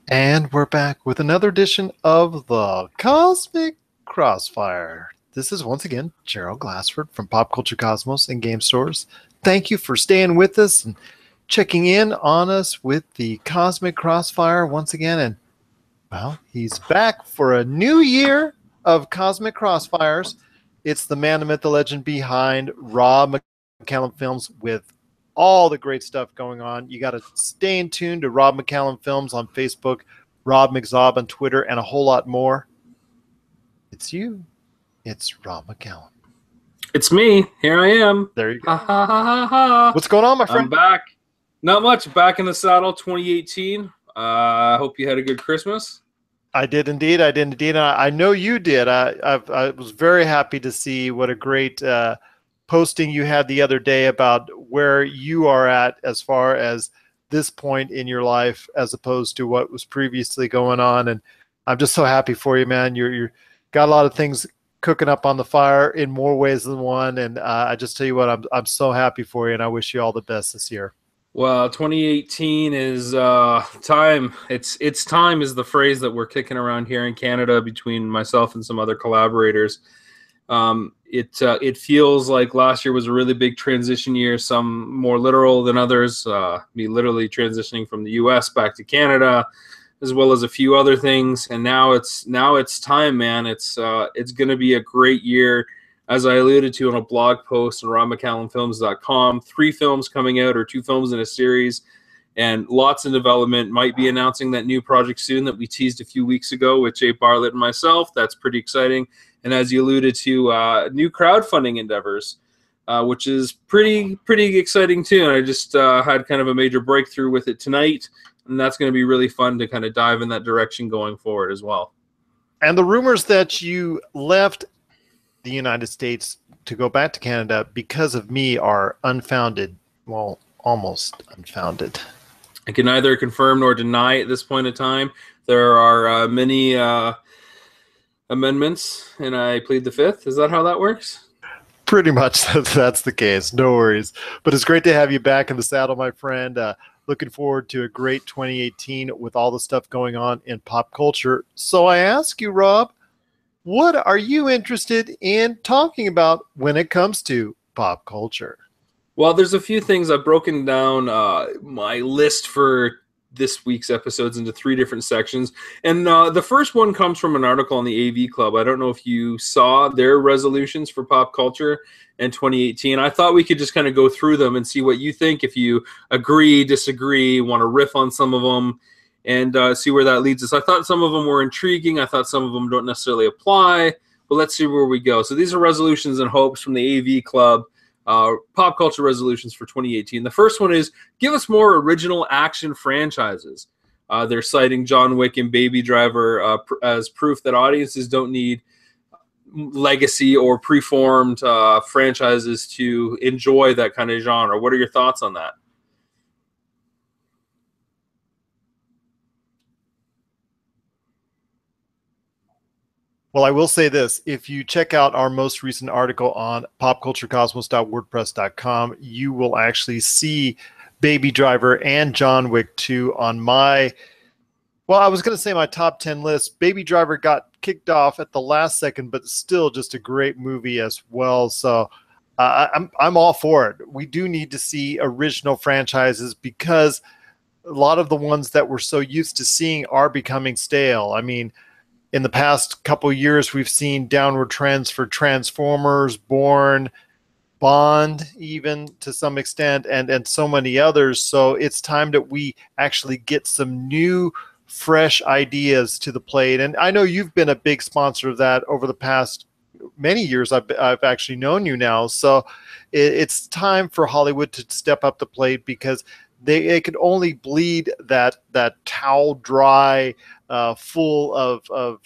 And we're back with another edition of the Cosmic Crossfire. This is once again Gerald Glassford from Pop Culture Cosmos and Game Stores. Thank you for staying with us and checking in on us with the Cosmic Crossfire once again. And, well, he's back for a new year of Cosmic Crossfires. It's the man, the myth, the legend behind Rob McCallum Films with all the great stuff going on. You got to stay in tune to Rob McCallum Films on Facebook, Rob McZob on Twitter, and a whole lot more. It's you. It's Rob McCallum. It's me. Here I am. There you go. Ha, ha, ha, ha, ha. What's going on, my friend? I'm back. Not much. Back in the saddle, 2018. I hope you had a good Christmas. I did indeed. And I know you did. I was very happy to see what a great posting you had the other day about where you are at as far as this point in your life as opposed to what was previously going on. And I'm just so happy for you, man. You're got a lot of things cooking up on the fire in more ways than one. And I just tell you what, I'm so happy for you, and I wish you all the best this year. Well, 2018 is time. It's time is the phrase that we're kicking around here in Canada between myself and some other collaborators. It feels like last year was a really big transition year, some more literal than others. Me literally transitioning from the US back to Canada, as well as a few other things. And now it's time, man. It's going to be a great year. As I alluded to in a blog post on robmccallumfilms.com, 3 films coming out, or 2 films in a series, and lots in development. Might be announcing that new project soon that we teased a few weeks ago with Jay Bartlett and myself. That's pretty exciting. And as you alluded to, new crowdfunding endeavors, which is pretty exciting too. And I just had kind of a major breakthrough with it tonight, and that's going to be really fun to kind of dive in that direction going forward as well. And the rumors that you left the United States to go back to Canada because of me are unfounded. Well, almost unfounded. I can neither confirm nor deny at this point in time. There are many amendments, and I plead the fifth. Is that how that works? Pretty much that's the case. No worries. But it's great to have you back in the saddle, my friend. Looking forward to a great 2018 with all the stuff going on in pop culture. So I ask you, Rob, what are you interested in talking about when it comes to pop culture? Well, there's a few things. I've broken down my list for this week's episodes into 3 different sections. And the first one comes from an article on the AV Club. I don't know if you saw their resolutions for pop culture in 2018. I thought we could just kind of go through them and see what you think, if you agree, disagree, want to riff on some of them, and see where that leads us. I thought some of them were intriguing. I thought some of them don't necessarily apply, but let's see where we go. So these are resolutions and hopes from the AV Club, pop culture resolutions for 2018. The first one is, give us more original action franchises. They're citing John Wick and Baby Driver as proof that audiences don't need legacy or preformed franchises to enjoy that kind of genre. What are your thoughts on that? Well, I will say this. If you check out our most recent article on popculturecosmos.wordpress.com, you will actually see Baby Driver and John Wick 2 on my, well, I was going to say my top 10 list. Baby Driver got kicked off at the last second, but still just a great movie as well. So I'm all for it. We do need to see original franchises because a lot of the ones that we're so used to seeing are becoming stale. I mean, in the past couple of years, we've seen downward trends for Transformers, Bourne, Bond, even to some extent, and so many others. So it's time that we actually get some new, fresh ideas to the plate. And I know you've been a big sponsor of that over the past many years. I've actually known you now. So it's time for Hollywood to step up the plate because they could only bleed that towel dry, full of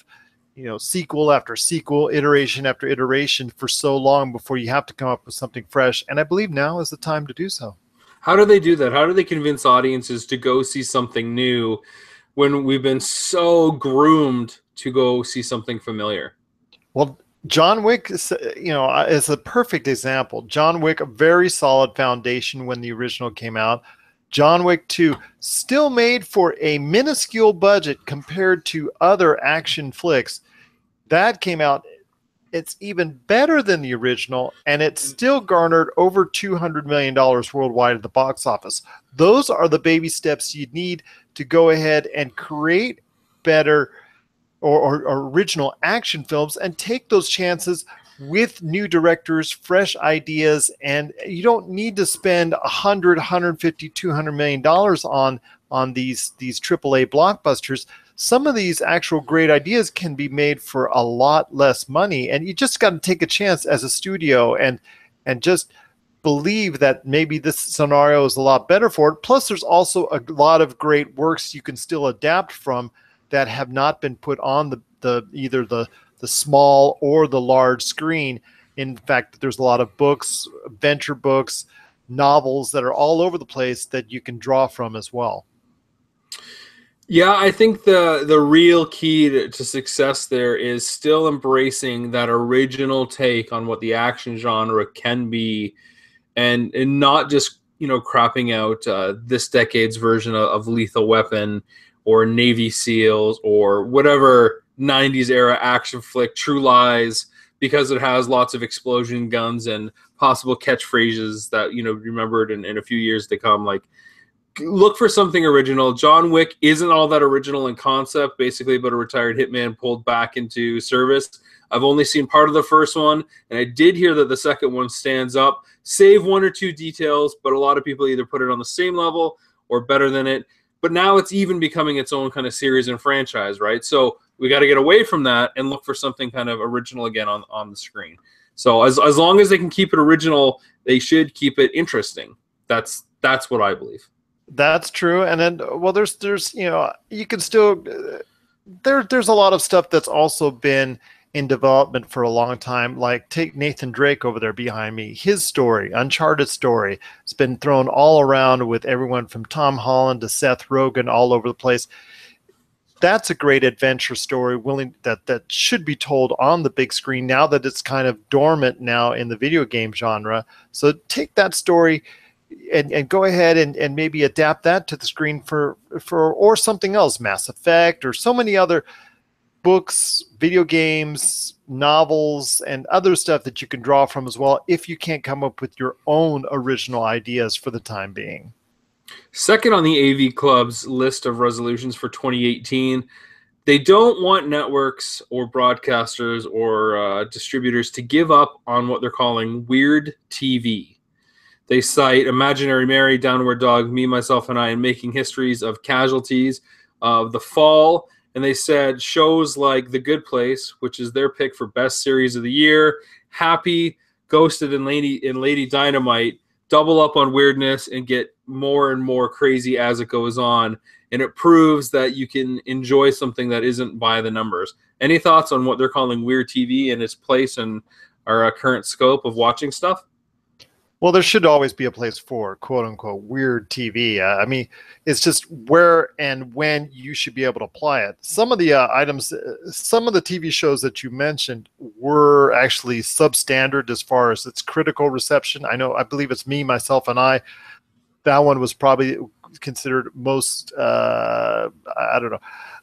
sequel after sequel, iteration after iteration for so long before you have to come up with something fresh. And I believe now is the time to do so. How do they do that? How do they convince audiences to go see something new when we've been so groomed to go see something familiar? Well, John Wick, is a perfect example. John Wick, a very solid foundation when the original came out. John Wick 2, still made for a minuscule budget compared to other action flicks. That came out, it's even better than the original, and it still garnered over $200 million worldwide at the box office. Those are the baby steps you need to go ahead and create better or original action films and take those chances with new directors, fresh ideas, and you don't need to spend 100, 150, 200 million dollars on these AAA blockbusters. Some of these actual great ideas can be made for a lot less money, and you just got to take a chance as a studio and just believe that maybe this scenario is a lot better for it. Plus, there's also a lot of great works you can still adapt from that have not been put on either the small or the large screen. In fact, there's a lot of books, adventure books, novels that are all over the place that you can draw from as well. Yeah, I think the real key to success there is still embracing that original take on what the action genre can be, and not just crapping out this decade's version of Lethal Weapon or Navy SEALs or whatever 90s era action flick, True Lies, because it has lots of explosion guns and possible catchphrases that remembered in a few years to come. Like, look for something original. John Wick isn't all that original in concept, basically about a retired hitman pulled back into service. I've only seen part of the first one, and I did hear that the second one stands up, save one or two details, but a lot of people either put it on the same level or better than it. But now it's even becoming its own kind of series and franchise, right? So we got to get away from that and look for something kind of original again on the screen. So as long as they can keep it original, they should keep it interesting. That's what I believe. That's true. And then, well, there's you can still there's a lot of stuff that's also been in development for a long time. Like, take Nathan Drake over there behind me. His story, Uncharted story, has been thrown all around with everyone from Tom Holland to Seth Rogen all over the place. That's a great adventure story that should be told on the big screen now that it's kind of dormant now in the video game genre. So take that story and go ahead and maybe adapt that to the screen for or something else, Mass Effect or so many other books, video games, novels, and other stuff that you can draw from as well if you can't come up with your own original ideas for the time being. Second on the AV Club's list of resolutions for 2018, they don't want networks or broadcasters or distributors to give up on what they're calling weird TV. They cite Imaginary Mary, Downward Dog, Me, Myself, and I, and Making Histories of Casualties of The Fall. And they said shows like The Good Place, which is their pick for best series of the year, Happy, Ghosted, and Lady Dynamite double up on weirdness and get more and more crazy as it goes on. And it proves that you can enjoy something that isn't by the numbers. Any thoughts on what they're calling weird TV and its place in our current scope of watching stuff? Well, there should always be a place for quote unquote weird TV. I mean, it's just where and when you should be able to apply it. Some of the items, some of the TV shows that you mentioned were actually substandard as far as its critical reception. I believe it's Me, Myself, and I. That one was probably considered most,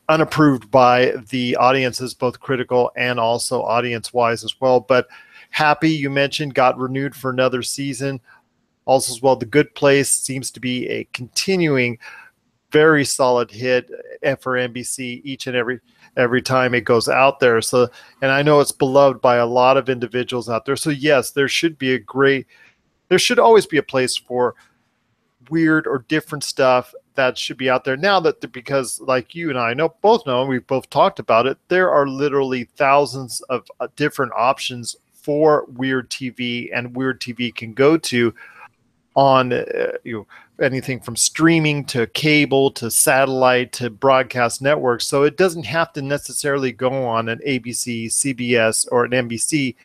unapproved by the audiences, both critical and also audience-wise as well. But Happy, you mentioned, got renewed for another season. Also as well, The Good Place seems to be a continuing, very solid hit for NBC each and every time it goes out there. So, and I know it's beloved by a lot of individuals out there. So yes, there should always be a place for weird or different stuff that should be out there now, because like you and I both know, and we've both talked about it, there are literally thousands of different options for weird TV, and weird TV can go to on anything from streaming to cable to satellite to broadcast networks. So it doesn't have to necessarily go on an ABC, CBS, or an NBC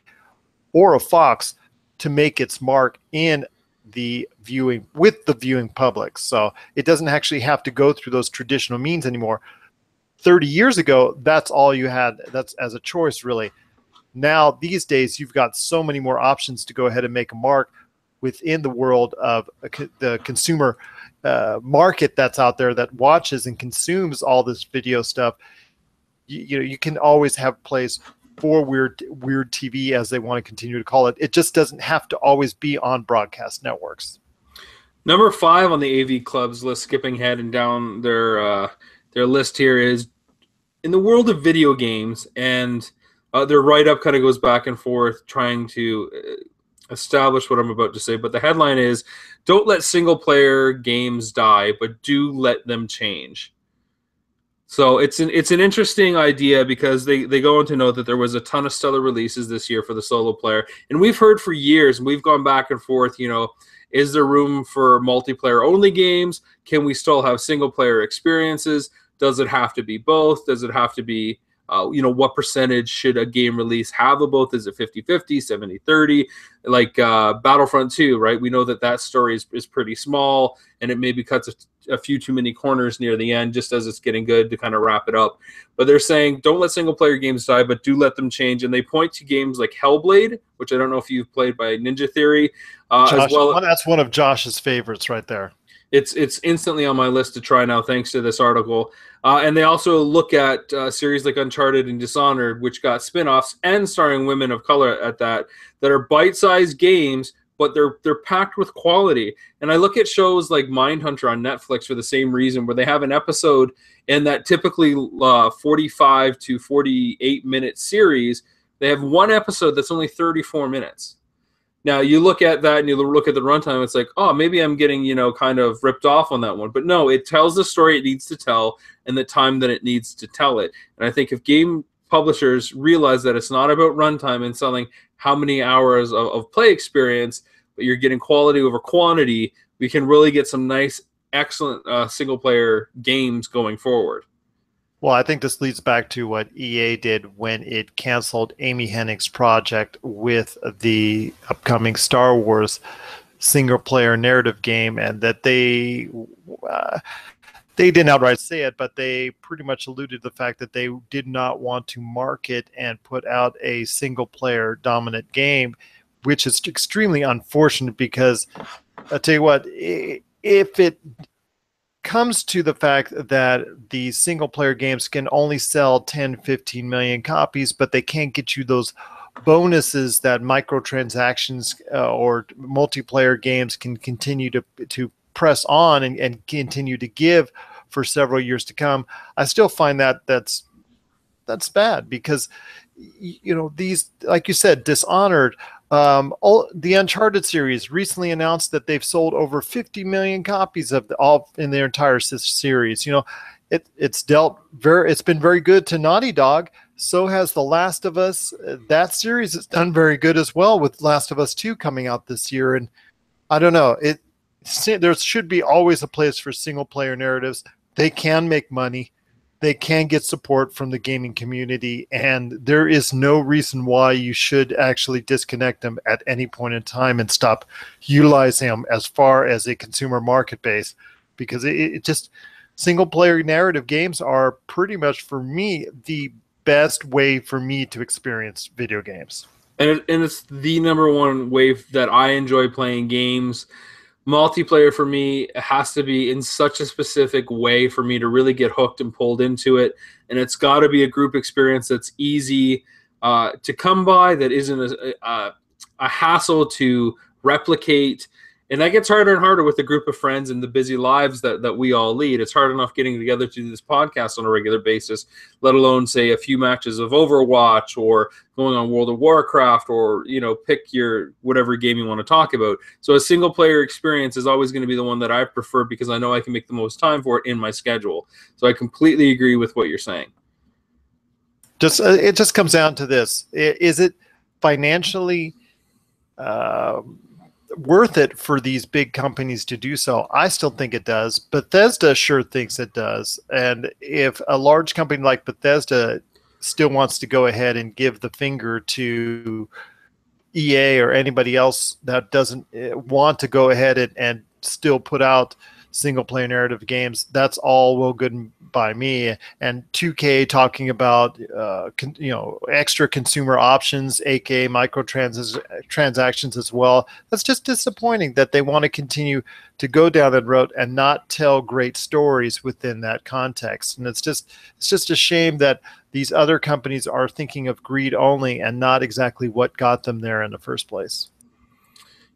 or a Fox to make its mark in the viewing public. So it doesn't actually have to go through those traditional means anymore. 30 years ago, that's all you had. That's as a choice, really. Now, these days, you've got so many more options to go ahead and make a mark within the world of the consumer market that's out there that watches and consumes all this video stuff, you can always have a place for weird TV, as they want to continue to call it. It just doesn't have to always be on broadcast networks. Number 5 on the AV Club's list, skipping ahead and down their list here, is in the world of video games, and their write-up kind of goes back and forth trying to establish what I'm about to say, but the headline is, "Don't let single-player games die, but do let them change." So it's an interesting idea, because they go on to note that there was a ton of stellar releases this year for the solo player, and we've heard for years, and we've gone back and forth, is there room for multiplayer only games? Can we still have single player experiences? Does it have to be both? Does it have to be, what percentage should a game release have of both? Is it 50-50, 70-30? Like Battlefront 2, right? We know that story is pretty small, and it maybe cuts a few too many corners near the end, just as it's getting good to kind of wrap it up. But they're saying, don't let single player games die, but do let them change. And they point to games like Hellblade, which I don't know if you've played, by Ninja Theory. As well. That's one of Josh's favorites right there. It's instantly on my list to try now, thanks to this article. And they also look at series like Uncharted and Dishonored, which got spin-offs and starring women of color at that are bite-sized games, but they're packed with quality. And I look at shows like Mindhunter on Netflix for the same reason, where they have an episode in that typically 45 to 48 minute series. They have one episode that's only 34 minutes. Now, you look at that and you look at the runtime, it's like, oh, maybe I'm getting, kind of ripped off on that one. But no, it tells the story it needs to tell and the time that it needs to tell it. And I think if game publishers realize that it's not about runtime and selling how many hours of play experience, but you're getting quality over quantity, we can really get some nice, excellent single-player games going forward. Well, I think this leads back to what EA did when it canceled Amy Hennig's project with the upcoming Star Wars single-player narrative game, and that they didn't outright say it, but they pretty much alluded to the fact that they did not want to market and put out a single-player dominant game, which is extremely unfortunate, because I'll tell you what, if it comes to the fact that the single player games can only sell 10-15 million copies, but they can't get you those bonuses that microtransactions or multiplayer games can continue to press on and continue to give for several years to come, I still find that's bad, because these, like you said, Dishonored, the Uncharted series recently announced that they've sold over 50 million copies of in their entire series. It's been very good to Naughty Dog. So has The Last of Us. That series has done very good as well, with Last of Us 2 coming out this year. And I don't know, there should be always a place for single player narratives. They can make money. They can get support from the gaming community, and there is no reason why you should actually disconnect them at any point in time and stop utilizing them as far as a consumer market base, because it just, single player narrative games are pretty much, for me, the best way for me to experience video games. And it's the number one way that I enjoy playing games. Multiplayer for me has to be in such a specific way for me to really get hooked and pulled into it, and it's got to be a group experience that's easy to come by, that isn't a hassle to replicate. And that gets harder and harder with a group of friends and the busy lives that we all lead. It's hard enough getting together to do this podcast on a regular basis, let alone, say, a few matches of Overwatch or going on World of Warcraft, or, pick your whatever game you want to talk about. So a single-player experience is always going to be the one that I prefer, because I know I can make the most time for it in my schedule. So I completely agree with what you're saying. It just comes down to this. Is it financially worth it for these big companies to do so? I still think it does. Bethesda sure thinks it does. And if a large company like Bethesda still wants to go ahead and give the finger to EA or anybody else that doesn't want to go ahead and still put out single player narrative games, that's all well good by me. And 2K talking about extra consumer options, aka microtransactions as well. That's just disappointing that they want to continue to go down that road and not tell great stories within that context. And it's just a shame that these other companies are thinking of greed only and not exactly what got them there in the first place.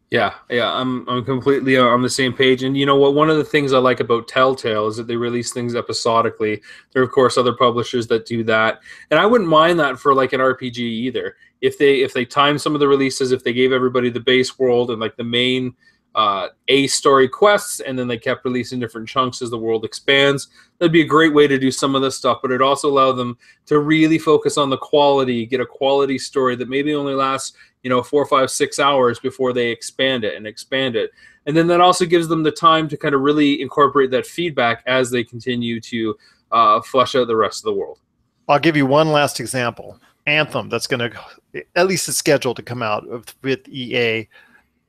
Yeah, I'm completely on the same page. And you know what? One of the things I like about Telltale is that they release things episodically. There are, of course, other publishers that do that, and I wouldn't mind that for like an RPG either. If they time some of the releases, if they gave everybody the base world and like the main A story quests, and then they kept releasing different chunks as the world expands, that'd be a great way to do some of this stuff. But it also allow them to really focus on the quality, get a quality story that maybe only lasts 4, 5, 6 hours before they expand it. And then that also gives them the time to kind of really incorporate that feedback as they continue to flesh out the rest of the world. I'll give you one last example. Anthem, that's going to, at least it's scheduled to come out with EA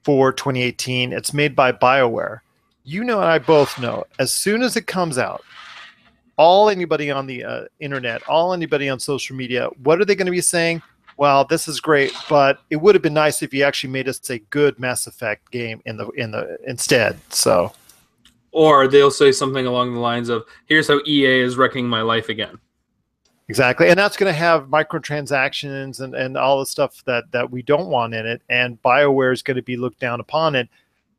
for 2018. It's made by BioWare. You know, and I both know, as soon as it comes out, anybody on the internet, anybody on social media, what are they going to be saying? Well, this is great, but it would have been nice if you actually made us a good Mass Effect game instead. So, or they'll say something along the lines of, "Here's how EA is wrecking my life again." Exactly, and that's going to have microtransactions and all the stuff that we don't want in it. And BioWare is going to be looked down upon it.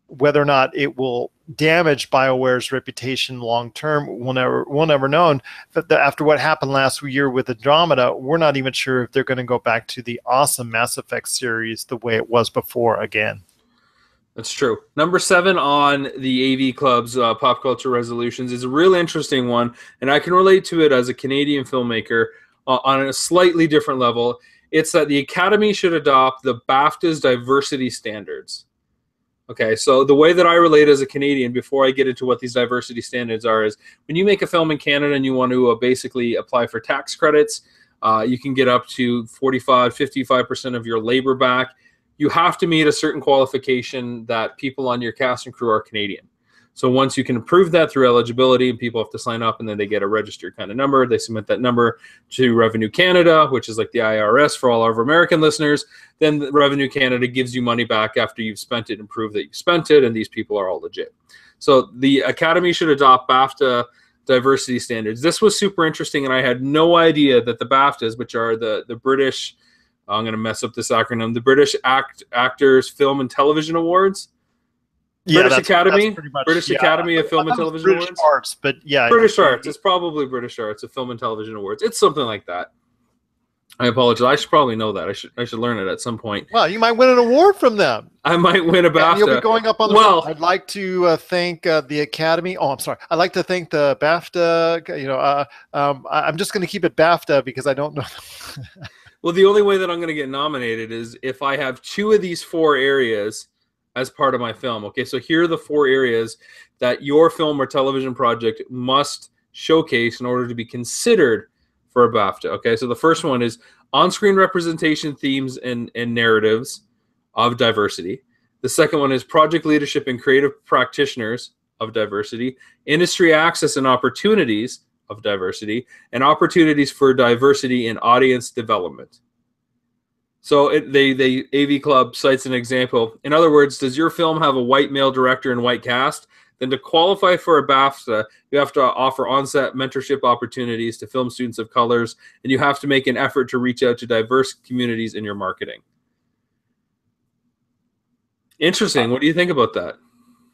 Whether or not it will damage BioWare's reputation long term, we'll never know. But after what happened last year with Andromeda, we're not even sure if they're going to go back to the awesome Mass Effect series the way it was before again. That's true. Number 7 on the AV Club's Pop Culture Resolutions is a real interesting one, and I can relate to it as a Canadian filmmaker on a slightly different level. It's that the Academy should adopt the BAFTA's diversity standards. Okay, so the way that I relate as a Canadian, before I get into what these diversity standards are, is when you make a film in Canada and you want to basically apply for tax credits, you can get up to 45, 55% of your labor back. You have to meet a certain qualification that people on your cast and crew are Canadian. So once you can prove that through eligibility, and people have to sign up, and then they get a registered kind of number, they submit that number to Revenue Canada, which is like the IRS for all our American listeners. Then the Revenue Canada gives you money back after you've spent it and prove that you spent it, and these people are all legit. So the Academy should adopt BAFTA diversity standards. This was super interesting, and I had no idea that the BAFTAs, which are the British, I'm going to mess up this acronym, the British Actors Film and Television Awards, British Academy, British Academy of Film and Television British Awards. Arts, but yeah, British Arts. It's probably British Arts of Film and Television Awards. It's something like that. I apologize. I should probably know that. I should learn it at some point. Well, you might win an award from them. I might win a BAFTA. You'll be going up on the. Well, I'd like to thank the Academy. Oh, I'm sorry. I'd like to thank the BAFTA. I'm just going to keep it BAFTA because I don't know. Well, the only way that I'm going to get nominated is if I have 2 of these 4 areas as part of my film. Okay, so here are the 4 areas that your film or television project must showcase in order to be considered for a BAFTA. Okay, so the first one is on-screen representation, themes, and narratives of diversity. The second one is project leadership and creative practitioners of diversity, industry access and opportunities of diversity, and opportunities for diversity in audience development. So the AV Club cites an example. In other words, does your film have a white male director and white cast? Then to qualify for a BAFTA, you have to offer on-set mentorship opportunities to film students of colors, and you have to make an effort to reach out to diverse communities in your marketing. Interesting. What do you think about that?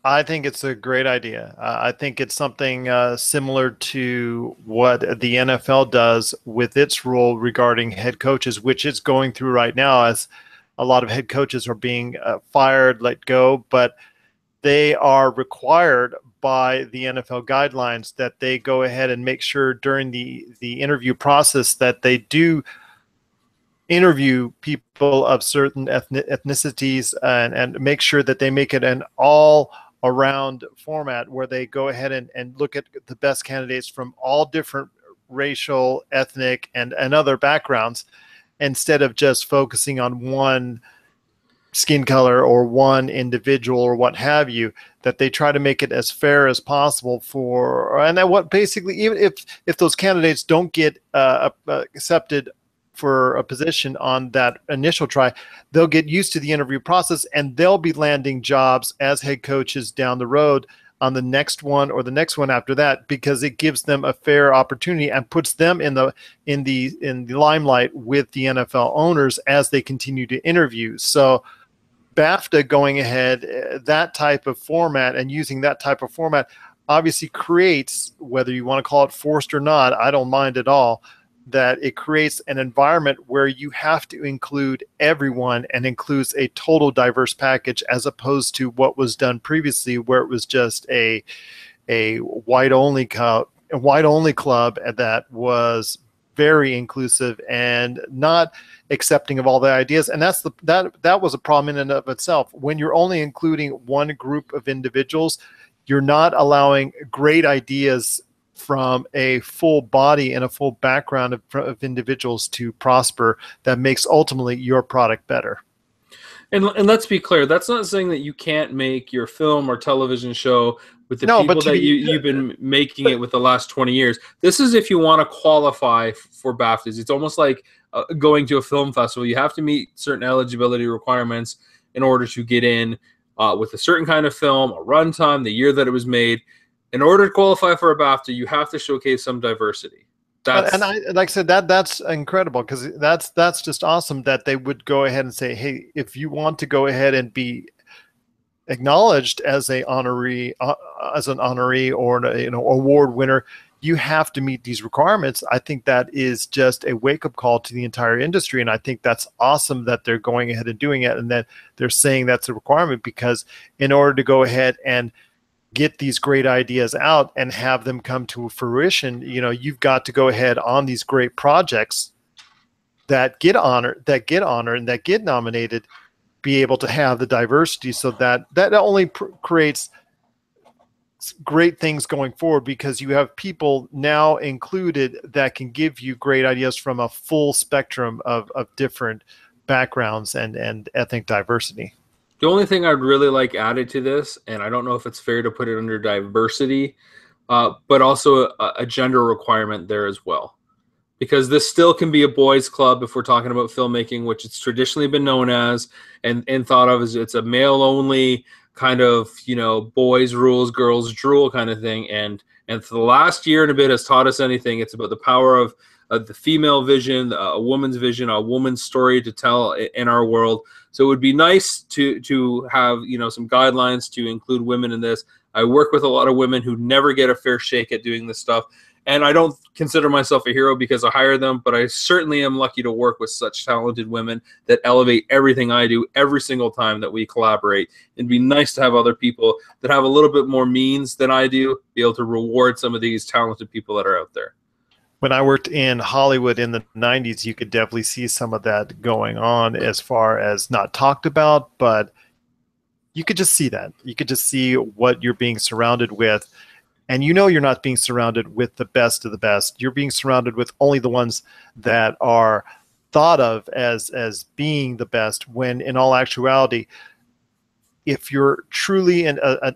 I think it's a great idea. I think it's something similar to what the NFL does with its rule regarding head coaches, which it's going through right now as a lot of head coaches are being fired, let go, but they are required by the NFL guidelines that they go ahead and make sure during the interview process that they do interview people of certain ethnicities and make sure that they make it an all-around format where they go ahead and look at the best candidates from all different racial, ethnic, and other backgrounds instead of just focusing on one skin color or one individual or what have you, that they try to make it as fair as possible for, and that what basically, even if those candidates don't get accepted for a position on that initial try, they'll get used to the interview process and they'll be landing jobs as head coaches down the road on the next one or the next one after that, because it gives them a fair opportunity and puts them in the limelight with the NFL owners as they continue to interview. So BAFTA going ahead, that type of format and using that type of format obviously creates, whether you want to call it forced or not, I don't mind at all, that it creates an environment where you have to include everyone and includes a total diverse package, as opposed to what was done previously, where it was just a white only club that was very inclusive and not accepting of all the ideas. And that was a problem in and of itself. When you're only including one group of individuals, you're not allowing great ideas from a full body and a full background of individuals to prosper, that makes ultimately your product better. And let's be clear, that's not saying that you can't make your film or television show with the people that you've been making it with the last 20 years. This is if you want to qualify for BAFTAs. It's almost like going to a film festival. You have to meet certain eligibility requirements in order to get in with a certain kind of film, a runtime, the year that it was made. In order to qualify for a BAFTA, you have to showcase some diversity. Like I said, that's incredible, because that's just awesome that they would go ahead and say, hey, if you want to go ahead and be acknowledged as an honoree or an award winner, you have to meet these requirements. I think that is just a wake-up call to the entire industry, and I think that's awesome that they're going ahead and doing it, and that they're saying that's a requirement, because in order to go ahead and get these great ideas out and have them come to fruition, you've got to go ahead on these great projects that get honored and that get nominated, be able to have the diversity, so that only creates great things going forward, because you have people now included that can give you great ideas from a full spectrum of different backgrounds and ethnic diversity. The only thing I'd really like added to this, and I don't know if it's fair to put it under diversity, but also a gender requirement there as well. Because this still can be a boys' club if we're talking about filmmaking, which it's traditionally been known as and thought of as it's a male-only kind of, boys rules, girls drool kind of thing. And for the last year and a bit has taught us anything, it's about the power of the female vision, a woman's vision, a woman's story to tell in our world. So it would be nice to have, some guidelines to include women in this. I work with a lot of women who never get a fair shake at doing this stuff. And I don't consider myself a hero because I hire them, but I certainly am lucky to work with such talented women that elevate everything I do every single time that we collaborate. It'd be nice to have other people that have a little bit more means than I do be able to reward some of these talented people that are out there. When I worked in Hollywood in the 90s, you could definitely see some of that going on, as far as not talked about, but you could just see that. You could just see what you're being surrounded with. And you're not being surrounded with the best of the best. You're being surrounded with only the ones that are thought of as being the best, when in all actuality, if you're truly a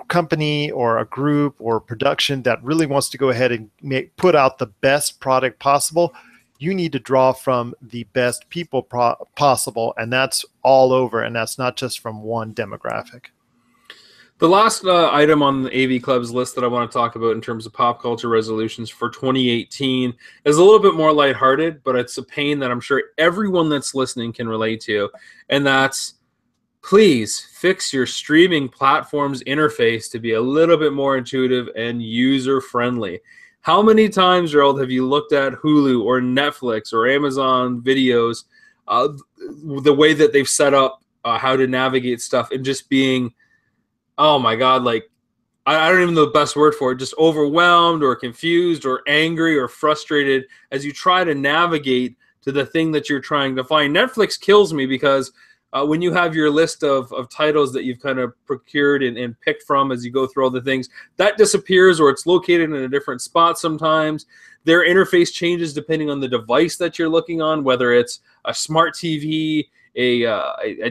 company or a group or production that really wants to go ahead and put out the best product possible, you need to draw from the best people possible, and that's all over, and that's not just from one demographic. The last item on the AV Club's list that I want to talk about in terms of pop culture resolutions for 2018 is a little bit more lighthearted, but it's a pain that I'm sure everyone that's listening can relate to, and that's, please fix your streaming platform's interface to be a little bit more intuitive and user-friendly. How many times, Gerald, have you looked at Hulu or Netflix or Amazon videos, the way that they've set up how to navigate stuff, and just being, oh my God, like, I don't even know the best word for it, just overwhelmed or confused or angry or frustrated as you try to navigate to the thing that you're trying to find. Netflix kills me because when you have your list of titles that you've kind of procured and picked from as you go through all the things, that disappears, or it's located in a different spot sometimes. Their interface changes depending on the device that you're looking on, whether it's a smart TV, a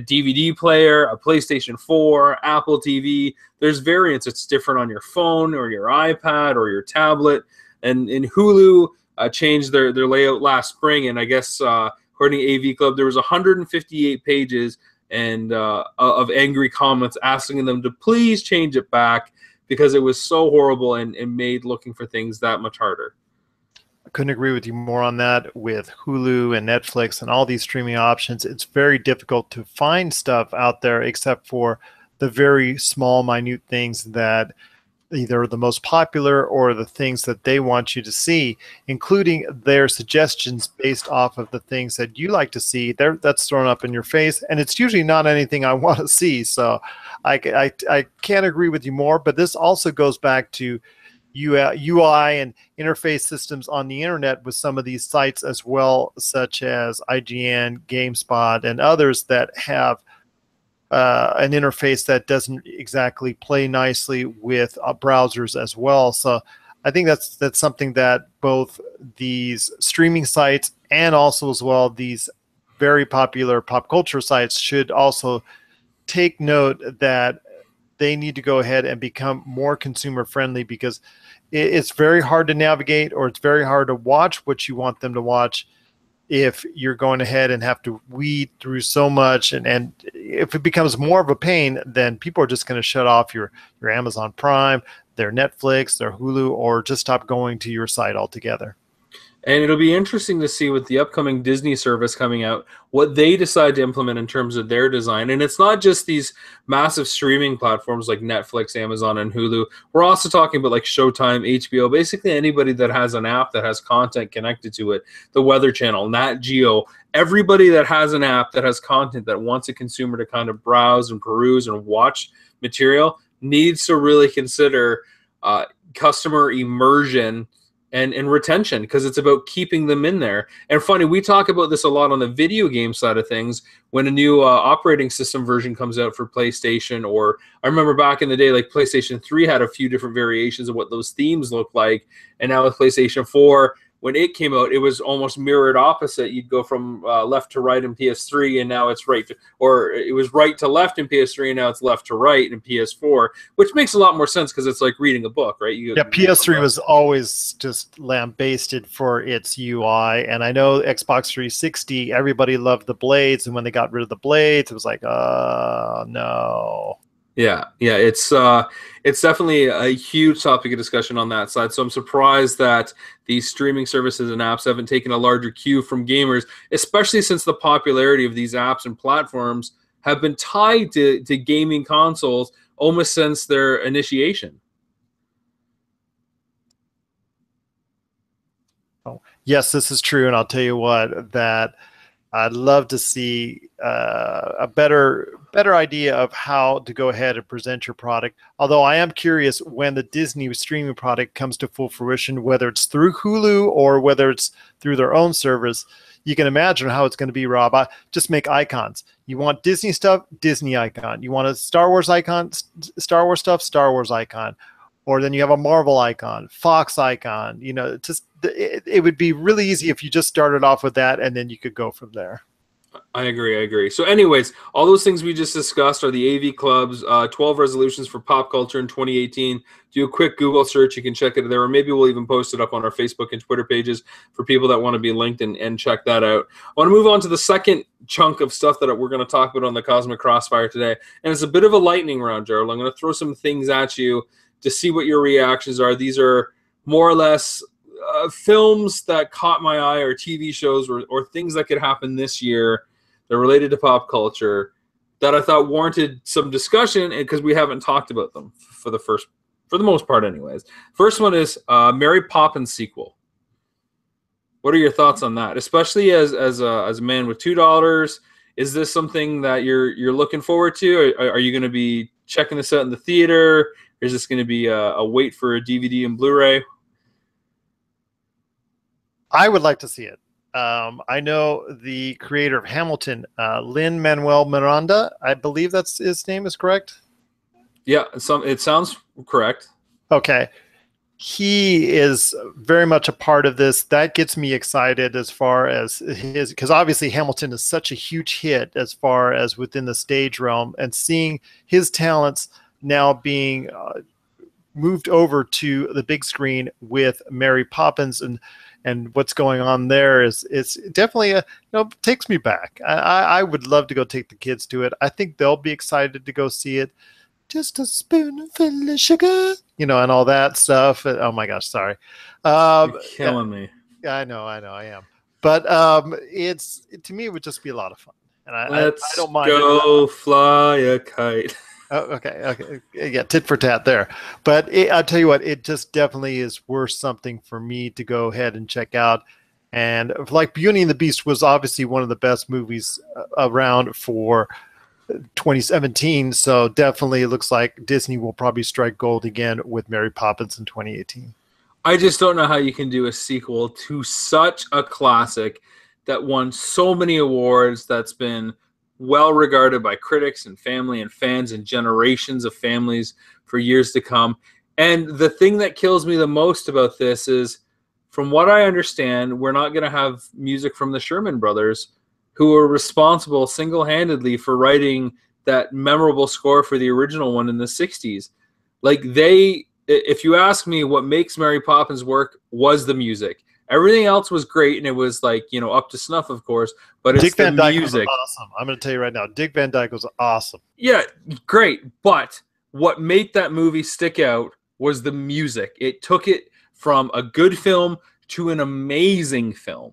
DVD player, a PlayStation 4, Apple TV. There's variants. It's different on your phone or your iPad or your tablet. And in Hulu changed their layout last spring, and I guess according to AV Club, there was 158 pages and of angry comments asking them to please change it back because it was so horrible and made looking for things that much harder. I couldn't agree with you more on that. With Hulu and Netflix and all these streaming options, it's very difficult to find stuff out there except for the very small, minute things that either the most popular or the things that they want you to see, including their suggestions based off of the things that you like to see. That's thrown up in your face, and it's usually not anything I want to see. So I can't agree with you more, but this also goes back to UI and interface systems on the internet with some of these sites as well, such as IGN, GameSpot, and others that have an interface that doesn't exactly play nicely with browsers as well. So I think that's something that both these streaming sites and also as well these very popular pop culture sites should also take note that they need to go ahead and become more consumer friendly, because it's very hard to navigate, or it's very hard to watch what you want them to watch if you're going ahead and have to weed through so much. And if it becomes more of a pain, then people are just going to shut off your Amazon Prime, their Netflix, their Hulu, or just stop going to your site altogether. And it'll be interesting to see with the upcoming Disney service coming out, what they decide to implement in terms of their design. And it's not just these massive streaming platforms like Netflix, Amazon, and Hulu. We're also talking about like Showtime, HBO, basically anybody that has an app that has content connected to it, the Weather Channel, Nat Geo, everybody that has an app that has content that wants a consumer to kind of browse and peruse and watch material needs to really consider customer immersion and retention, because it's about keeping them in there. And funny, we talk about this a lot on the video game side of things when a new operating system version comes out for PlayStation, or I remember back in the day, like PlayStation 3 had a few different variations of what those themes look like. And now with PlayStation 4, when it came out, it was almost mirrored opposite. You'd go from left to right in PS3, and now it's right to, or it was right to left in PS3, and now it's left to right in PS4, which makes a lot more sense because it's like reading a book, right? PS3 was always just lambasted for its UI, and I know Xbox 360, everybody loved the blades, and when they got rid of the blades, it was like, no. Yeah, it's definitely a huge topic of discussion on that side. So I'm surprised that these streaming services and apps haven't taken a larger cue from gamers, especially since the popularity of these apps and platforms have been tied to gaming consoles almost since their initiation. Oh, yes, this is true, and I'll tell you what, that I'd love to see a better idea of how to go ahead and present your product. Although I am curious when the Disney streaming product comes to full fruition, whether it's through Hulu or whether it's through their own service. You can imagine how it's going to be, Rob. Just make icons. You want Disney stuff, Disney icon. You want a Star Wars icon, Star Wars stuff, Star Wars icon. Or then you have a Marvel icon, Fox icon. You know, it would be really easy if you just started off with that, and then you could go from there. I agree. So anyways, all those things we just discussed are the AV Club's 12 resolutions for pop culture in 2018. Do a quick Google search. You can check it there, or maybe we'll even post it up on our Facebook and Twitter pages for people that want to be linked and check that out. I want to move on to the second chunk of stuff that we're going to talk about on the Cosmic Crossfire today. And it's a bit of a lightning round, Gerald. I'm going to throw some things at you to see what your reactions are. These are more or less films that caught my eye, or TV shows, or things that could happen this year that are related to pop culture that I thought warranted some discussion, because we haven't talked about them for the most part anyways. First one is Mary Poppins sequel. What are your thoughts on that? Especially as a man with $2, is this something that you're looking forward to? Are you going to be checking this out in the theater? Or is this going to be a wait for a DVD and Blu-ray? I would like to see it. I know the creator of Hamilton, Lin-Manuel Miranda, I believe his name is correct. Yeah, it sounds correct. Okay. he is very much a part of this. That gets me excited as far as his, because obviously Hamilton is such a huge hit as far as within the stage realm, and seeing his talents now being moved over to the big screen with Mary Poppins and what's going on there is definitely takes me back. I would love to go take the kids to it. I think they'll be excited to go see it. Just a spoonful of sugar, and all that stuff. Oh my gosh, sorry. You're killing me. I know, I am. But to me, it would just be a lot of fun, and I don't mind. Go fly a kite. Oh, okay, yeah, tit for tat there. But I'll tell you what, it just definitely is worth something for me to go ahead and check out. And like Beauty and the Beast was obviously one of the best movies around for 2017, so definitely it looks like Disney will probably strike gold again with Mary Poppins in 2018. I just don't know how you can do a sequel to such a classic that won so many awards, that's been well regarded by critics and family and fans and generations of families for years to come. And the thing that kills me the most about this is, from what I understand, we're not going to have music from the Sherman Brothers, who were responsible single-handedly for writing that memorable score for the original one in the 60s. Like, if you ask me, what makes Mary Poppins work was the music. Everything else was great, and it was up to snuff, of course, but it's the music. Was awesome. I'm going to tell you right now, Dick Van Dyke was awesome. Yeah, great. But what made that movie stick out was the music. It took it from a good film to an amazing film.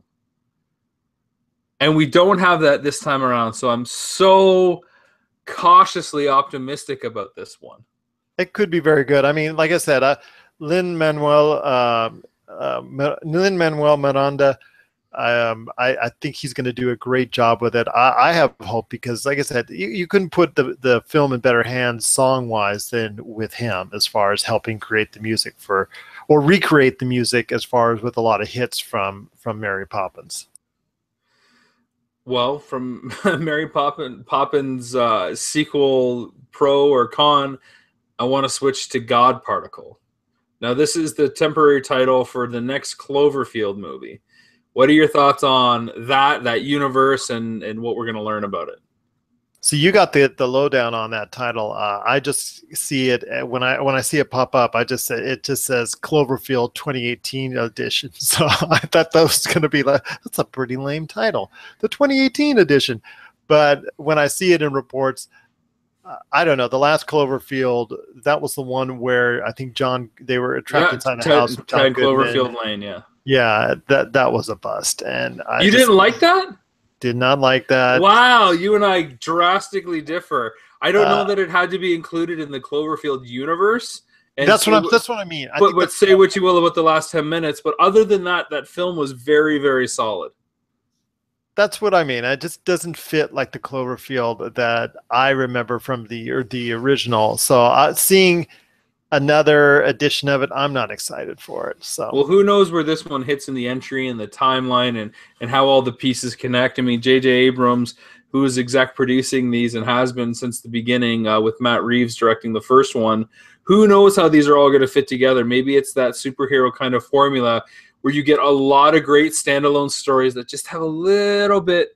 And we don't have that this time around, so I'm so cautiously optimistic about this one. It could be very good. I mean, like I said, Lin-Manuel Miranda, I think he's going to do a great job with it. I have hope because, like I said, you couldn't put the film in better hands song-wise than with him as far as helping create the music or recreate the music as far as with a lot of hits from Mary Poppins. Well, from Mary Poppins sequel, pro or con, I want to switch to God Particle. Now, this is the temporary title for the next Cloverfield movie. What are your thoughts on that universe and what we're going to learn about it? So you got the lowdown on that title. I just see it when I see it pop up. It just says Cloverfield 2018 edition. So I thought that was going to be that's a pretty lame title, the 2018 edition. But when I see it in reports, I don't know. The last Cloverfield, that was the one where I think they were trapped inside the house. With John Cloverfield Lane, yeah. Yeah, that was a bust, and you didn't like that. Did not like that. Wow, you and I drastically differ. I don't know that it had to be included in the Cloverfield universe. And that's what I mean. But say what you will about the last 10 minutes, but other than that, that film was very, very solid. That's what I mean. It just doesn't fit like the Cloverfield that I remember from the original. So seeing another edition of it, I'm not excited for it. So, well, who knows where this one hits in the entry and the timeline and how all the pieces connect. I mean, J.J. Abrams, who is exec producing these and has been since the beginning, with Matt Reeves directing the first one, who knows how these are all going to fit together. Maybe it's that superhero kind of formula where you get a lot of great standalone stories that just have a little bit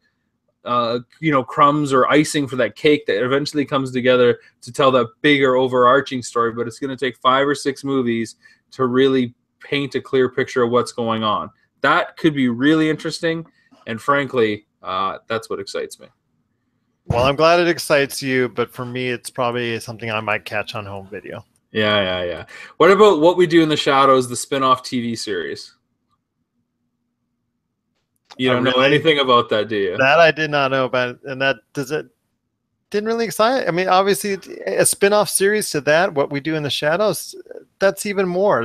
crumbs or icing for that cake that eventually comes together to tell that bigger overarching story. But it's going to take 5 or 6 movies to really paint a clear picture of what's going on. That could be really interesting. And frankly, that's what excites me. Well, I'm glad it excites you, but for me, it's probably something I might catch on home video. Yeah. What about What We Do in the Shadows, the spin-off TV series? You don't know anything about that, do you? That I did not know about, and that didn't really excite. I mean, obviously, a spin-off series to that, What We Do in the Shadows, that's even more.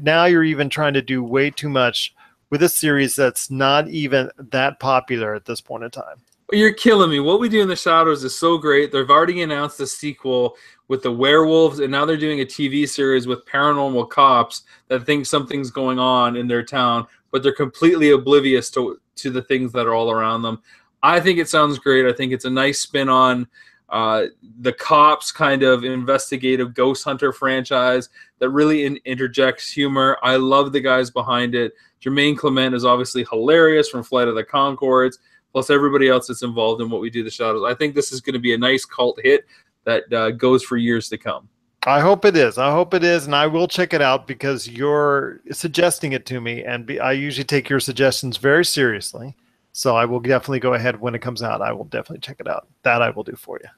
Now you're even trying to do way too much with a series that's not even that popular at this point in time. You're killing me. What We Do in the Shadows is so great. They've already announced a sequel with the werewolves, and now they're doing a TV series with paranormal cops that think something's going on in their town, but they're completely oblivious to the things that are all around them. I think it sounds great. I think it's a nice spin on the Cops kind of investigative ghost hunter franchise that really interjects humor. I love the guys behind it. Jermaine Clement is obviously hilarious from Flight of the Conchords, plus everybody else that's involved in What We Do the Shadows. I think this is going to be a nice cult hit that goes for years to come. I hope it is. I hope it is, and I will check it out because you're suggesting it to me, and I usually take your suggestions very seriously. So I will definitely go ahead when it comes out. I will definitely check it out. That I will do for you.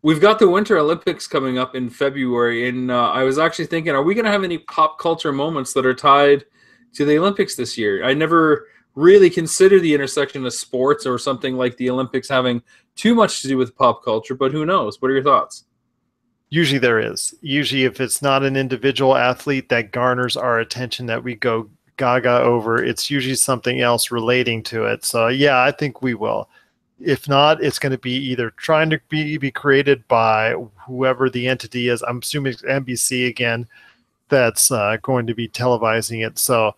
We've got the Winter Olympics coming up in February, and I was actually thinking, are we going to have any pop culture moments that are tied to the Olympics this year? I never really considered the intersection of sports or something like the Olympics having too much to do with pop culture, but who knows? What are your thoughts? Usually there is. Usually if it's not an individual athlete that garners our attention that we go gaga over, it's usually something else relating to it. So yeah, I think we will. If not, it's going to be either trying to be created by whoever the entity is. I'm assuming it's NBC again that's going to be televising it. So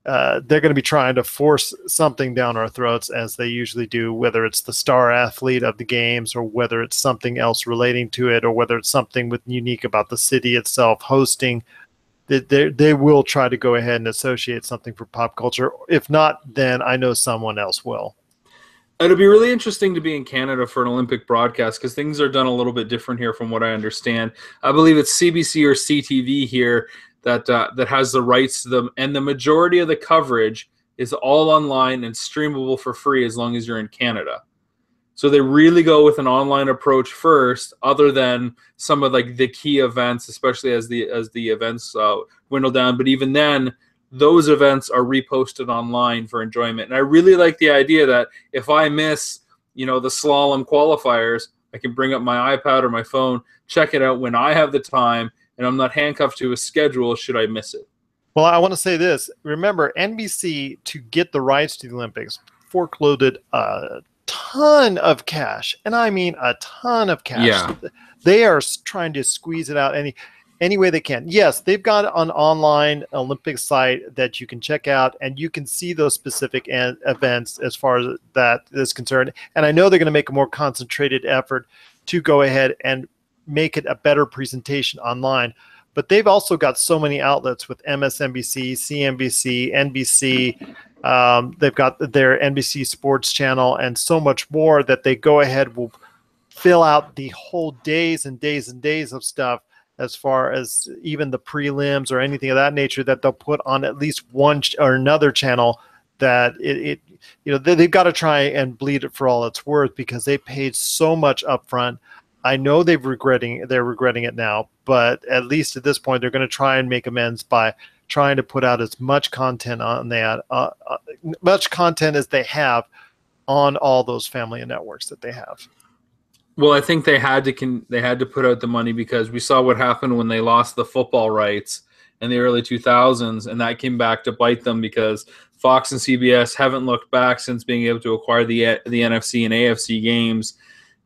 they're going to be trying to force something down our throats as they usually do, whether it's the star athlete of the games or whether it's something else relating to it or whether it's something unique about the city itself hosting. They will try to go ahead and associate something for pop culture. If not, then I know someone else will. It'll be really interesting to be in Canada for an Olympic broadcast because things are done a little bit different here from what I understand. I believe it's CBC or CTV here that has the rights to them, and the majority of the coverage is all online and streamable for free as long as you're in Canada. So they really go with an online approach first, other than some of like the key events, especially as the events dwindle down. But even then, those events are reposted online for enjoyment. And I really like the idea that if I miss, the slalom qualifiers, I can bring up my iPad or my phone, check it out when I have the time, and I'm not handcuffed to a schedule should I miss it. Well, I want to say this. Remember, NBC, to get the rights to the Olympics, forkloaded a ton of cash. And I mean a ton of cash. Yeah. They are trying to squeeze it out any way they can. Yes, they've got an online Olympic site that you can check out, and you can see those specific events as far as that is concerned. And I know they're going to make a more concentrated effort to go ahead and make it a better presentation online. But they've also got so many outlets with MSNBC, CNBC, NBC. They've got their NBC Sports channel and so much more that they go ahead will fill out the whole days and days and days of stuff, as far as even the prelims or anything of that nature, that they'll put on at least one or another channel. That they've got to try and bleed it for all it's worth because they paid so much upfront. I know they're regretting it now, but at least at this point, they're going to try and make amends by trying to put out as much content on that, much content as they have on all those family of networks that they have. Well, I think they had to put out the money because we saw what happened when they lost the football rights in the early 2000s, and that came back to bite them because Fox and CBS haven't looked back since being able to acquire the NFC and AFC games.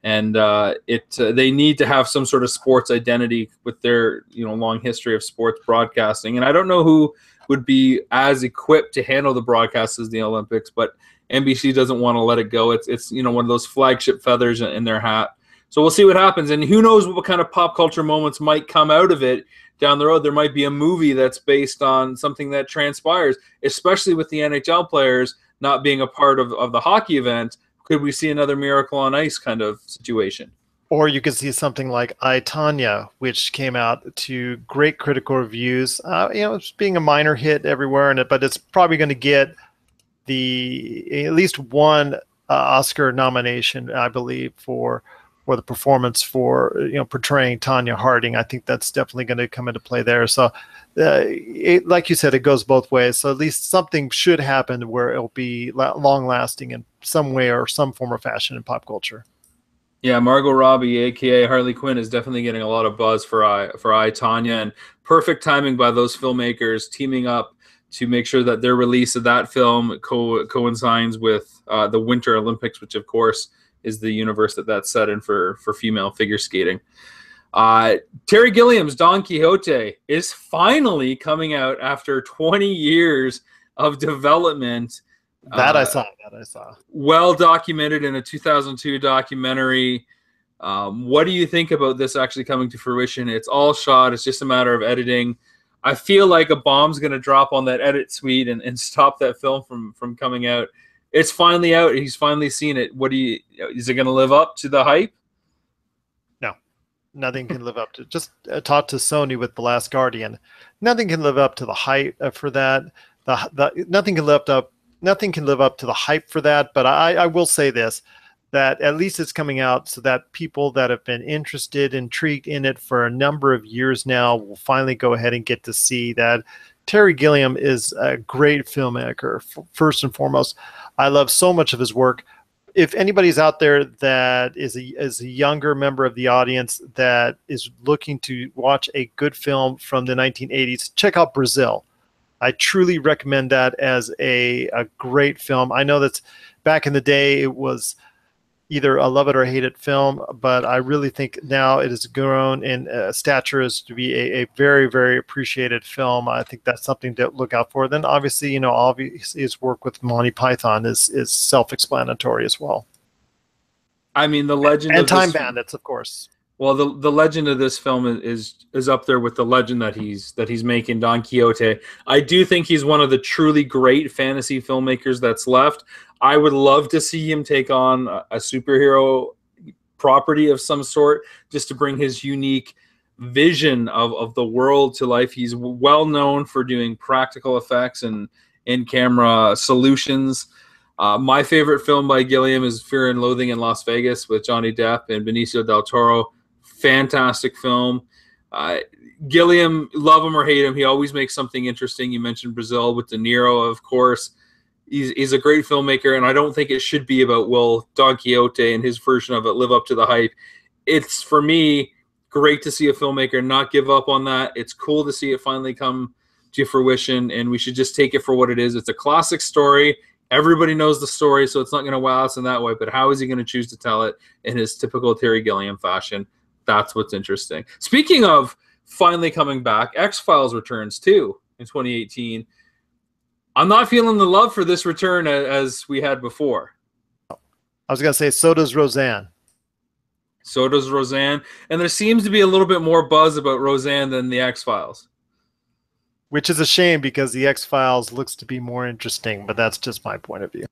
And they need to have some sort of sports identity with their long history of sports broadcasting. And I don't know who would be as equipped to handle the broadcast as the Olympics, but NBC doesn't want to let it go. It's one of those flagship feathers in their hat. So we'll see what happens. And who knows what kind of pop culture moments might come out of it down the road. There might be a movie that's based on something that transpires, especially with the NHL players not being a part of the hockey event. Could we see another Miracle on Ice kind of situation? Or you could see something like I, Tonya, which came out to great critical reviews. It's being a minor hit everywhere, but it's probably going to get at least one Oscar nomination, I believe, for the performance for portraying Tonya Harding. I think that's definitely going to come into play there. So, like you said, it goes both ways. So at least something should happen where it'll be long lasting in some way or some form or fashion in pop culture. Yeah, Margot Robbie, aka Harley Quinn, is definitely getting a lot of buzz for I, Tonya, and perfect timing by those filmmakers teaming up to make sure that their release of that film coincides with the Winter Olympics, which of course is the universe that's set in for female figure skating. Terry Gilliam's Don Quixote is finally coming out after 20 years of development. That I saw. Well documented in a 2002 documentary. What do you think about this actually coming to fruition? It's all shot. It's just a matter of editing. I feel like a bomb's going to drop on that edit suite and stop that film from coming out. It's finally out. He's finally seen it. Is it going to live up to the hype? No, nothing can live up to. Just taught to Sony with The Last Guardian. Nothing can live up to the hype for that. Nothing can live up to the hype for that. But I will say this, that at least it's coming out so that people that have been intrigued in it for a number of years now will finally go ahead and get to see that Terry Gilliam is a great filmmaker, first and foremost. I love so much of his work. If anybody's out there that is a younger member of the audience that is looking to watch a good film from the 1980s, check out Brazil. I truly recommend that as a great film. I know that back in the day it was either a love it or hate it film, but I really think now it has grown in stature as to be a very, very appreciated film. I think that's something to look out for. Then obviously, his work with Monty Python is self-explanatory as well. I mean, the legend and Time Bandits, of course. Well, the legend of this film is up there with the legend that he's making, Don Quixote. I do think he's one of the truly great fantasy filmmakers that's left. I would love to see him take on a superhero property of some sort, just to bring his unique vision of the world to life. He's well known for doing practical effects and in-camera solutions. My favorite film by Gilliam is Fear and Loathing in Las Vegas with Johnny Depp and Benicio del Toro. Fantastic film. Gilliam, love him or hate him, he always makes something interesting. You mentioned Brazil with De Niro, of course. He's a great filmmaker, and I don't think it should be about, will Don Quixote and his version of it live up to the hype. It's, for me, great to see a filmmaker not give up on that. It's cool to see it finally come to fruition, and we should just take it for what it is. It's a classic story. Everybody knows the story, so it's not going to wow us in that way, but how is he going to choose to tell it in his typical Terry Gilliam fashion? That's what's interesting. Speaking of finally coming back, X-Files returns too in 2018. I'm not feeling the love for this return as we had before. I was going to say, so does Roseanne. So does Roseanne. And there seems to be a little bit more buzz about Roseanne than the X-Files. Which is a shame because the X-Files looks to be more interesting, but that's just my point of view.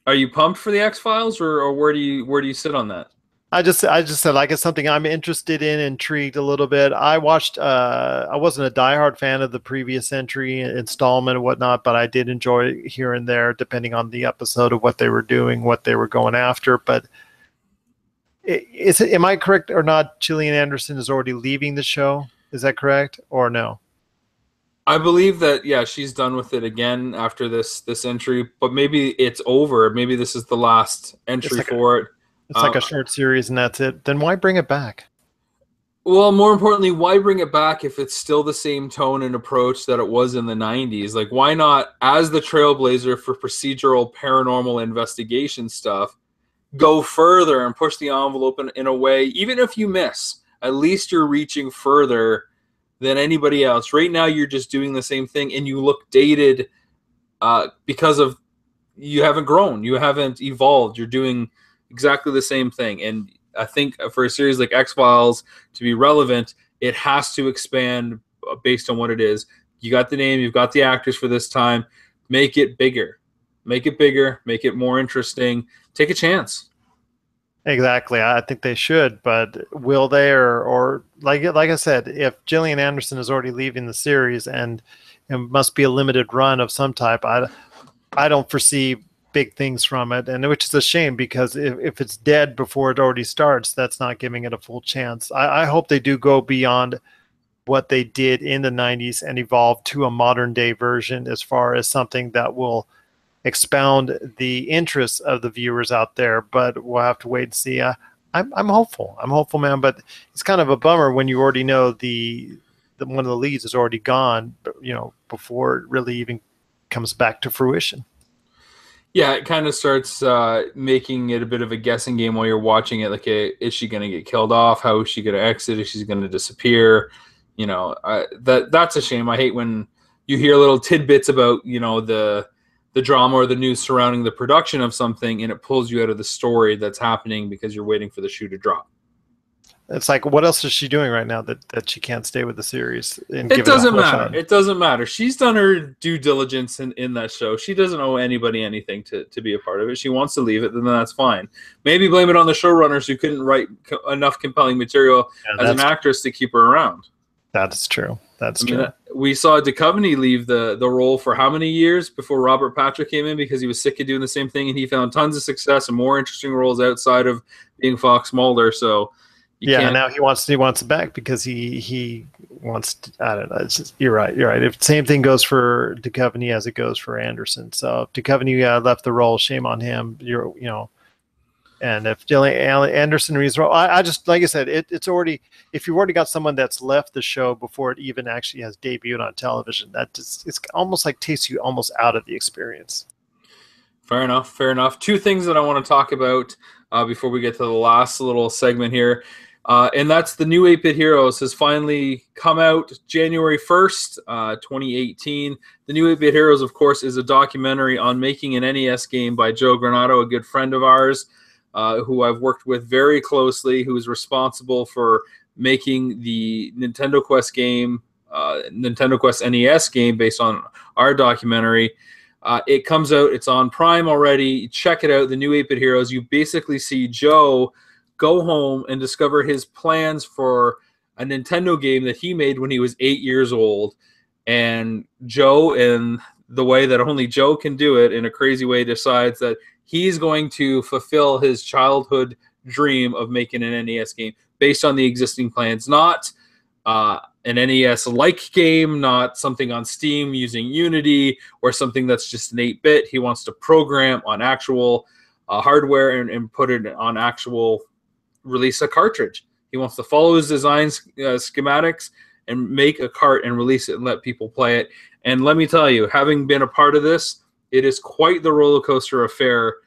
Are you pumped for the X-Files, or where do you sit on that? I just said, like, it's something I'm interested in, intrigued a little bit. I watched, I wasn't a diehard fan of the previous entry installment and whatnot, but I did enjoy here and there, depending on the episode of what they were doing, what they were going after. But am I correct or not? Gillian Anderson is already leaving the show. Is that correct or no? I believe that, yeah, she's done with it again after this entry, but maybe it's over. Maybe this is the last entry for it. It's like a short series and that's it. Then why bring it back? Well, more importantly, why bring it back if it's still the same tone and approach that it was in the 90s? Like, why not, as the trailblazer for procedural paranormal investigation stuff, go further and push the envelope in a way, even if you miss, at least you're reaching further than anybody else. Right now, you're just doing the same thing and you look dated because of you haven't grown. You haven't evolved. You're doing exactly the same thing. And I think for a series like X-Files to be relevant, it has to expand based on what it is. You got the name, you've got the actors for this time. Make it bigger. Make it bigger. Make it more interesting. Take a chance. Exactly. I think they should, but will they? Or like I said, if Gillian Anderson is already leaving the series and it must be a limited run of some type, I don't foresee big things from it, and which is a shame because if it's dead before it already starts, that's not giving it a full chance. I hope they do go beyond what they did in the 90s and evolve to a modern day version as far as something that will expound the interests of the viewers out there, but we'll have to wait and see. I'm hopeful. I'm hopeful, man, but it's kind of a bummer when you already know the one of the leads is already gone, before it really even comes back to fruition. Yeah, it kind of starts making it a bit of a guessing game while you're watching it. Like, is she going to get killed off? How is she going to exit? Is she going to disappear? That's a shame. I hate when you hear little tidbits about, the drama or the news surrounding the production of something, and it pulls you out of the story that's happening because you're waiting for the shoe to drop. It's like, what else is she doing right now that she can't stay with the series and It give it a doesn't full matter. shot? It doesn't matter. She's done her due diligence in that show. She doesn't owe anybody anything to be a part of it. She wants to leave it, then that's fine. Maybe blame it on the showrunners who couldn't write enough compelling material as an actress to keep her around. That's true. That's true. Mean, we saw Duchovny leave the role for how many years before Robert Patrick came in because he was sick of doing the same thing, and he found tons of success and more interesting roles outside of being Fox Mulder. So now he wants it back because he wants to, I don't know. It's just, you're right. If same thing goes for Duchovny as it goes for Anderson. So if Duchovny left the role, shame on him. And if Anderson reads the role, I just, like I said, it's already, if you've already got someone that's left the show before it even actually has debuted on television, it's almost like takes you almost out of the experience. Fair enough. Two things that I want to talk about before we get to the last little segment here. And that's the new 8-Bit Heroes has finally come out January 1st, 2018. The new 8-Bit Heroes, of course, is a documentary on making an NES game by Joe Granato, a good friend of ours, who I've worked with very closely, who is responsible for making the Nintendo Quest game, Nintendo Quest NES game based on our documentary. It comes out. It's on Prime already. Check it out, the new 8-Bit Heroes. You basically see Joe go home and discover his plans for a Nintendo game that he made when he was 8 years old. And Joe, in the way that only Joe can do it, in a crazy way, decides that he's going to fulfill his childhood dream of making an NES game based on the existing plans, not an NES-like game, not something on Steam using Unity or something that's just an 8-bit. He wants to program on actual hardware and put it on actual release a cartridge. He wants to follow his design schematics and make a cart and release it and let people play it. And let me tell you, having been a part of this, it is quite the roller coaster affair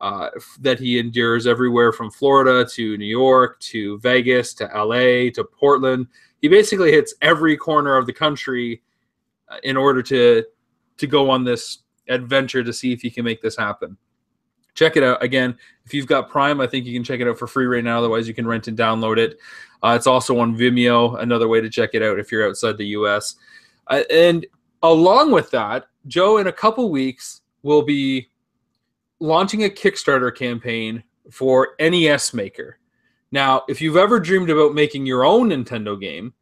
that he endures everywhere from Florida to New York to Vegas to LA to Portland. He basically hits every corner of the country in order to go on this adventure to see if he can make this happen. Check it out. Again, if you've got Prime, I think you can check it out for free right now. Otherwise, you can rent and download it. It's also on Vimeo, another way to check it out if you're outside the U.S. And along with that, Joe, in a couple weeks, will be launching a Kickstarter campaign for NES Maker. Now, if you've ever dreamed about making your own Nintendo game,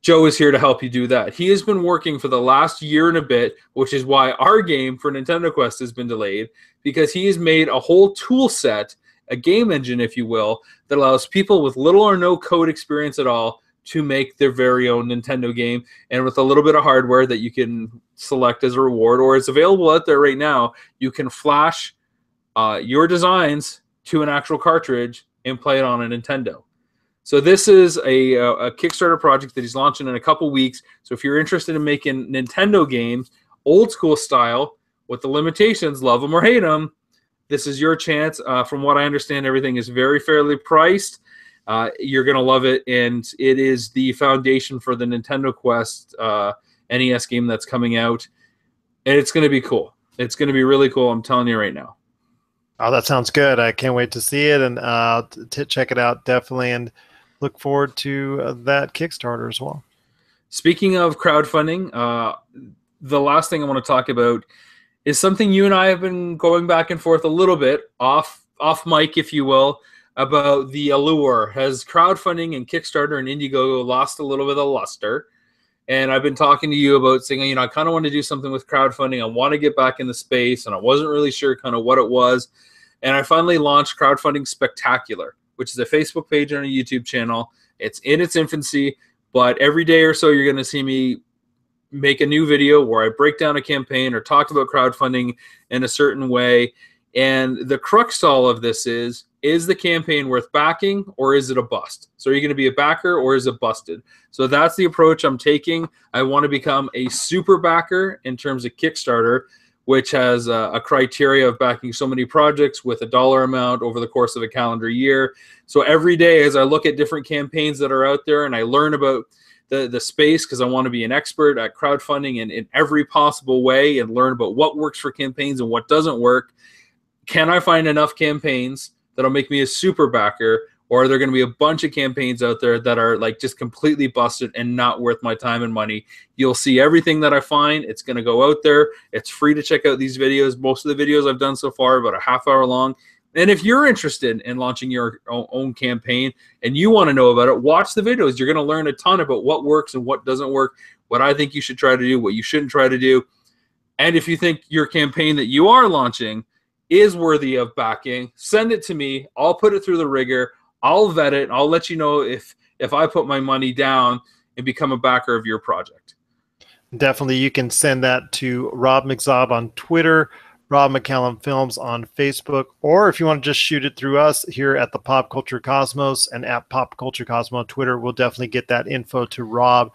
Joe is here to help you do that. He has been working for the last year and a bit, which is why our game for Nintendo Quest has been delayed, because he has made a whole tool set, a game engine, if you will, that allows people with little or no code experience at all to make their very own Nintendo game, and with a little bit of hardware that you can select as a reward, or it's available out there right now, you can flash your designs to an actual cartridge and play it on a Nintendo. So this is a Kickstarter project that he's launching in a couple weeks. So if you're interested in making Nintendo games, old school style, with the limitations, love them or hate them, this is your chance. From what I understand, everything is very fairly priced. You're going to love it, and it is the foundation for the Nintendo Quest NES game that's coming out. And it's going to be cool. It's going to be really cool, I'm telling you right now. Oh, that sounds good. I can't wait to see it and check it out, definitely, and look forward to that Kickstarter as well. Speaking of crowdfunding, the last thing I want to talk about is something you and I have been going back and forth a little bit, off mic, if you will, about the allure. Has crowdfunding and Kickstarter and Indiegogo lost a little bit of luster? And I've been talking to you about saying, I kind of want to do something with crowdfunding. I want to get back in the space, and I wasn't really sure kind of what it was. And I finally launched Crowdfunding Spectacular, which is a Facebook page and a YouTube channel. It's in its infancy, but every day or so you're going to see me make a new video where I break down a campaign or talk about crowdfunding in a certain way. And the crux to all of this is the campaign worth backing, or is it a bust? So are you going to be a backer, or is it busted? So that's the approach I'm taking. I want to become a super backer in terms of Kickstarter, which has a criteria of backing so many projects with a dollar amount over the course of a calendar year. So every day as I look at different campaigns that are out there and I learn about the space, because I want to be an expert at crowdfunding in every possible way and learn about what works for campaigns and what doesn't work, can I find enough campaigns that'll make me a super backer, or are there going to be a bunch of campaigns out there that are like just completely busted and not worth my time and money? You'll see everything that I find. It's going to go out there. It's free to check out these videos. Most of the videos I've done so far are about a half hour long. And if you're interested in launching your own campaign and you want to know about it, watch the videos. You're going to learn a ton about what works and what doesn't work, what I think you should try to do, what you shouldn't try to do. And if you think your campaign that you are launching is worthy of backing, send it to me. I'll put it through the rigor. I'll vet it. I'll let you know if I put my money down and become a backer of your project. Definitely, you can send that to Rob McZob on Twitter, Rob McCallum Films on Facebook, or if you want to just shoot it through us here at the Pop Culture Cosmos and at Pop Culture Cosmos on Twitter, we'll definitely get that info to Rob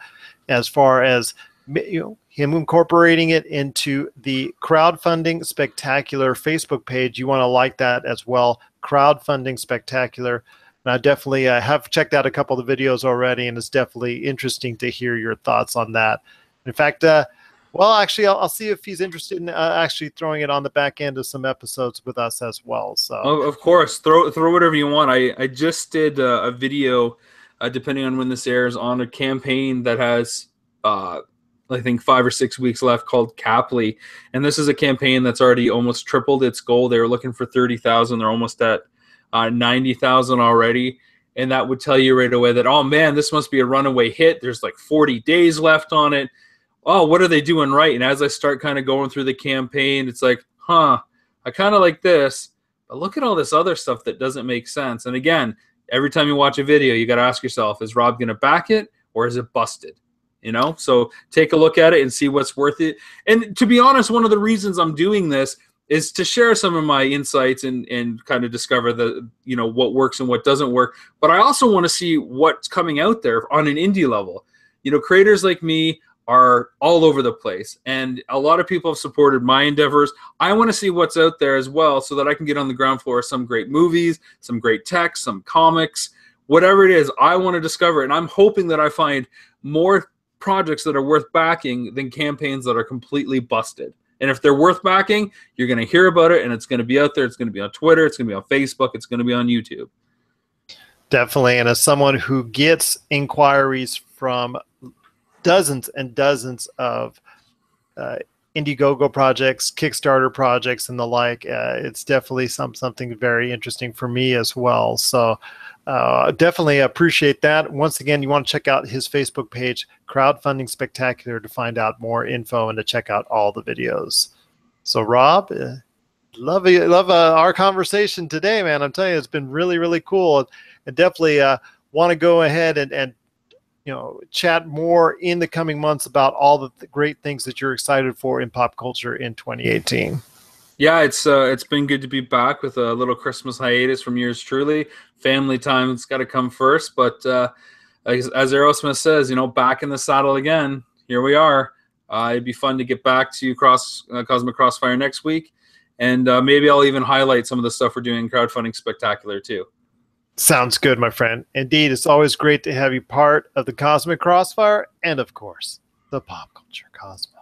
as far as him incorporating it into the Crowdfunding Spectacular Facebook page. You want to like that as well, Crowdfunding Spectacular. And I definitely have checked out a couple of the videos already, and it's definitely interesting to hear your thoughts on that. In fact, well, actually, I'll see if he's interested in actually throwing it on the back end of some episodes with us as well. So, of course, throw whatever you want. I just did a video, depending on when this airs, on a campaign that has, I think, 5 or 6 weeks left, called Caply, and this is a campaign that's already almost tripled its goal. They were looking for 30,000. They're almost at 90,000 already. And that would tell you right away that, oh man, this must be a runaway hit. There's like 40 days left on it. Oh, what are they doing right? And as I start kind of going through the campaign, it's like, I kind of like this, but look at all this other stuff that doesn't make sense. And again, every time you watch a video, you got to ask yourself, is Rob going to back it or is it busted? So take a look at it and see what's worth it. And to be honest, one of the reasons I'm doing this is to share some of my insights and kind of discover what works and what doesn't work. But I also want to see what's coming out there on an indie level. Creators like me are all over the place, and a lot of people have supported my endeavors. I want to see what's out there as well so that I can get on the ground floor of some great movies, some great text, some comics, whatever it is. I want to discover it, and I'm hoping that I find more projects that are worth backing than campaigns that are completely busted. And if they're worth backing, you're going to hear about it, and it's going to be out there. It's going to be on Twitter. It's going to be on Facebook. It's going to be on YouTube. Definitely. And as someone who gets inquiries from dozens and dozens of Indiegogo projects, Kickstarter projects, and the like, it's definitely something very interesting for me as well. So definitely appreciate that. Once again, you want to check out his Facebook page, Crowdfunding Spectacular, to find out more info and to check out all the videos. So Rob, love our conversation today, man. I'm telling you, it's been really, really cool. And definitely want to go ahead and chat more in the coming months about all the great things that you're excited for in pop culture in 2018. Yeah, it's been good to be back with a little Christmas hiatus from yours truly. Family time, it's got to come first. But as Aerosmith says, back in the saddle again. Here we are. It'd be fun to get back to Cosmic Crossfire next week. And maybe I'll even highlight some of the stuff we're doing in Crowdfunding Spectacular too. Sounds good, my friend. Indeed, it's always great to have you part of the Cosmic Crossfire and, of course, the Pop Culture Cosmos.